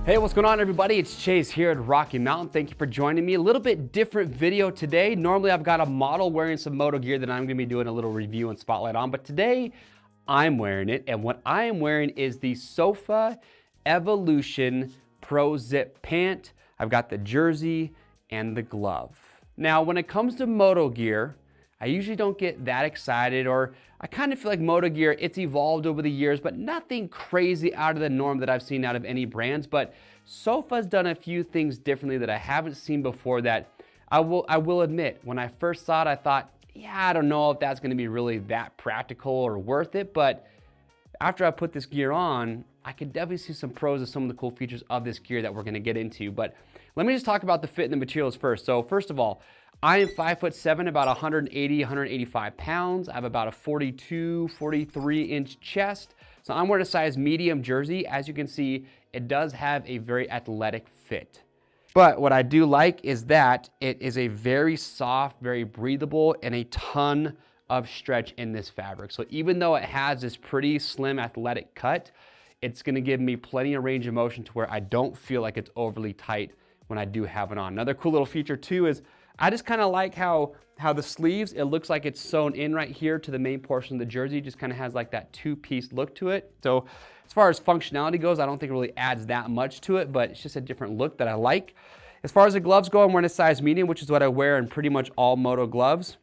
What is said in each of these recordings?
Hey, what's going on everybody? It's Chase here at Rocky Mountain. Thank you for joining me. A little bit different video today. Normally I've got a model wearing some moto gear that I'm gonna be doing a little review and spotlight on, but today I'm wearing it, and what I am wearing is the Sofa Evolution ProZip pant. I've got the jersey and the glove. Now, when it comes to moto gear, I usually don't get that excited, or I kind of feel like moto gear, it's evolved over the years, but nothing crazy out of the norm that I've seen out of any brands. But Sofa's done a few things differently that I haven't seen before that I will admit, when I first saw it, I thought, yeah, I don't know if that's gonna be really that practical or worth it, but after I put this gear on, I could definitely see some pros of some of the cool features of this gear that we're gonna get into. But let me just talk about the fit and the materials first. So first of all, I am 5'7", about 180, 185 pounds. I have about a 42, 43 inch chest. So I'm wearing a size medium jersey. As you can see, it does have a very athletic fit. But what I do like is that it is a very soft, very breathable, and a ton of stretch in this fabric. So even though it has this pretty slim athletic cut, it's gonna give me plenty of range of motion to where I don't feel like it's overly tight when I do have it on. Another cool little feature too is I just kind of like how the sleeves, it looks like it's sewn in right here to the main portion of the jersey. Just kind of has like that two-piece look to it. So as far as functionality goes, I don't think it really adds that much to it, but it's just a different look that I like. As far as the gloves go, I'm wearing a size medium, which is what I wear in pretty much all moto gloves.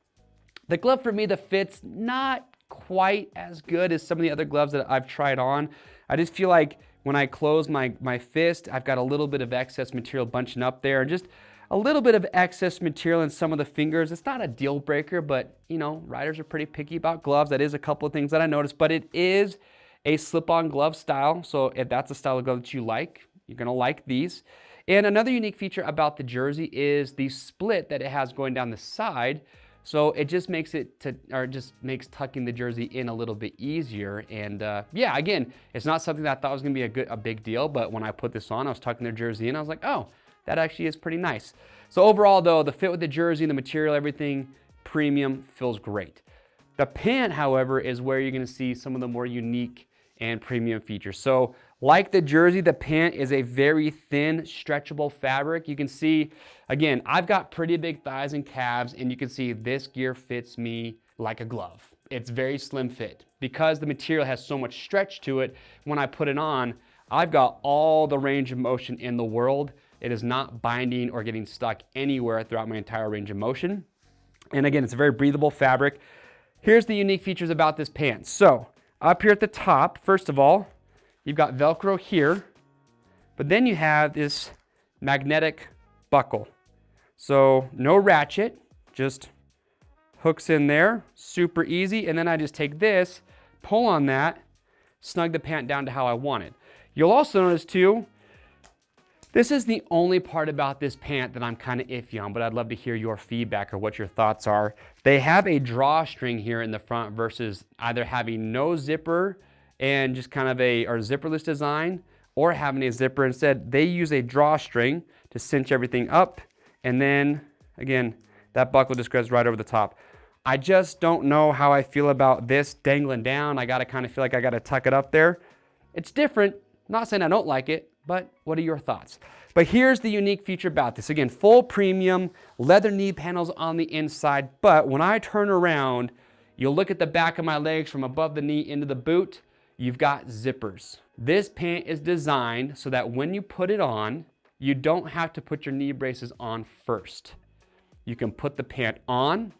The glove for me, the fit's not quite as good as some of the other gloves that I've tried on. I just feel like when I close my fist, I've got a little bit of excess material bunching up there, and just a little bit of excess material in some of the fingers. It's not a deal breaker, but you know, riders are pretty picky about gloves. That is a couple of things that I noticed, but it is a slip-on glove style. So if that's a style of glove that you like, you're gonna like these. And another unique feature about the jersey is the split that it has going down the side. So it just makes makes tucking the jersey in a little bit easier. And yeah, again, it's not something that I thought was gonna be a big deal, but when I put this on, I was tucking the jersey in, I was like, oh, that actually is pretty nice. So overall though, the fit with the jersey, the material, everything, premium, feels great. The pant, however, is where you're gonna see some of the more unique and premium features. So like the jersey, the pant is a very thin, stretchable fabric. You can see, again, I've got pretty big thighs and calves, and you can see this gear fits me like a glove. It's very slim fit. Because the material has so much stretch to it, when I put it on, I've got all the range of motion in the world. It is not binding or getting stuck anywhere throughout my entire range of motion. And again, it's a very breathable fabric. Here's the unique features about this pant. So up here at the top, first of all, you've got Velcro here, but then you have this magnetic buckle. So no ratchet, just hooks in there, super easy. And then I just take this, pull on that, snug the pant down to how I want it. You'll also notice too, this is the only part about this pant that I'm kind of iffy on, but I'd love to hear your feedback or what your thoughts are. They have a drawstring here in the front versus either having no zipper and just kind of or zipperless design, or having a zipper. Instead, they use a drawstring to cinch everything up. And then again, that buckle just goes right over the top. I just don't know how I feel about this dangling down. I gotta kind of feel like I gotta tuck it up there. It's different, not saying I don't like it, but what are your thoughts? But here's the unique feature about this. Again, full premium, leather knee panels on the inside, but when I turn around, you'll look at the back of my legs from above the knee into the boot, you've got zippers. This pant is designed so that when you put it on, you don't have to put your knee braces on first. You can put the pant on,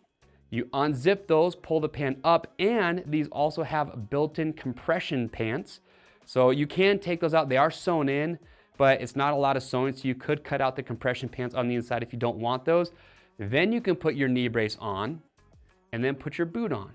you unzip those, pull the pant up, and these also have built-in compression pants. So you can take those out. They are sewn in, but it's not a lot of sewing, so you could cut out the compression pants on the inside if you don't want those. Then you can put your knee brace on and then put your boot on.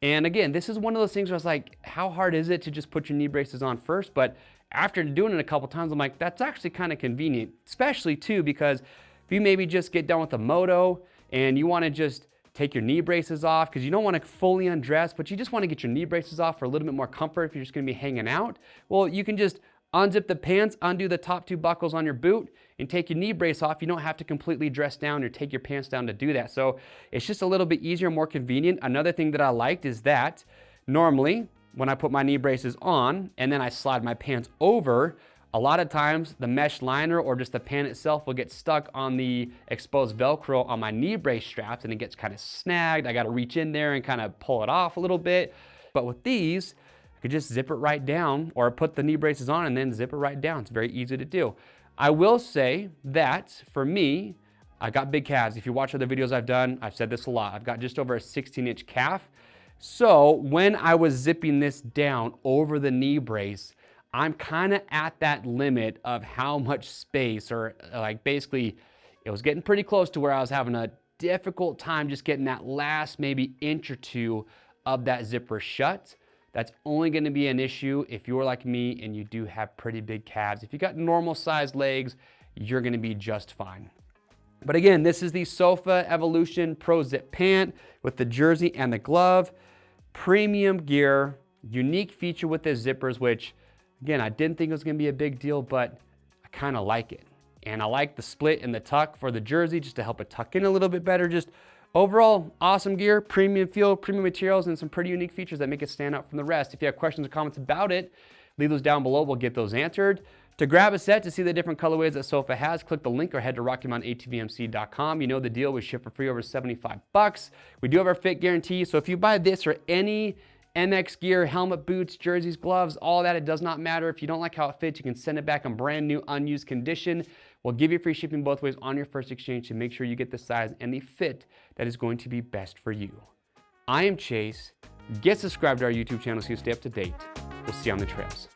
And again, this is one of those things where I was like, how hard is it to just put your knee braces on first? But after doing it a couple times, I'm like, that's actually kind of convenient, especially too, because if you maybe just get done with a moto and you want to just take your knee braces off because you don't want to fully undress, but you just want to get your knee braces off for a little bit more comfort if you're just going to be hanging out. Well, you can just unzip the pants, undo the top two buckles on your boot, and take your knee brace off. You don't have to completely dress down or take your pants down to do that. So it's just a little bit easier, more convenient. Another thing that I liked is that normally when I put my knee braces on and then I slide my pants over, A lot of times the mesh liner or just the pant itself will get stuck on the exposed Velcro on my knee brace straps and it gets kind of snagged. I got to reach in there and kind of pull it off a little bit. But with these, I could just zip it right down or put the knee braces on and then zip it right down. It's very easy to do. I will say that for me, I got big calves. If you watch other videos I've done, I've said this a lot. I've got just over a 16-inch calf. So when I was zipping this down over the knee brace, I'm kind of at that limit of how much space, or like basically it was getting pretty close to where I was having a difficult time just getting that last maybe inch or two of that zipper shut. That's only going to be an issue if you're like me and you do have pretty big calves. If you got normal sized legs, you're going to be just fine. But again, this is the Sofa Evolution ProZip pant with the jersey and the glove. Premium gear, unique feature with the zippers, which again, I didn't think it was going to be a big deal, but I kind of like it. And I like the split and the tuck for the jersey just to help it tuck in a little bit better. Just overall, awesome gear, premium feel, premium materials, and some pretty unique features that make it stand out from the rest. If you have questions or comments about it, leave those down below. We'll get those answered. To grab a set to see the different colorways that Sofa has, click the link or head to RockyMountainATVMC.com. You know the deal. We ship for free over 75 bucks. We do have our fit guarantee. So if you buy this or any MX gear, helmet, boots, jerseys, gloves, all that, it does not matter. If you don't like how it fits, you can send it back in brand new, unused condition. We'll give you free shipping both ways on your first exchange to make sure you get the size and the fit that is going to be best for you. I am Chase. Get subscribed to our YouTube channel so you stay up to date. We'll see you on the trails.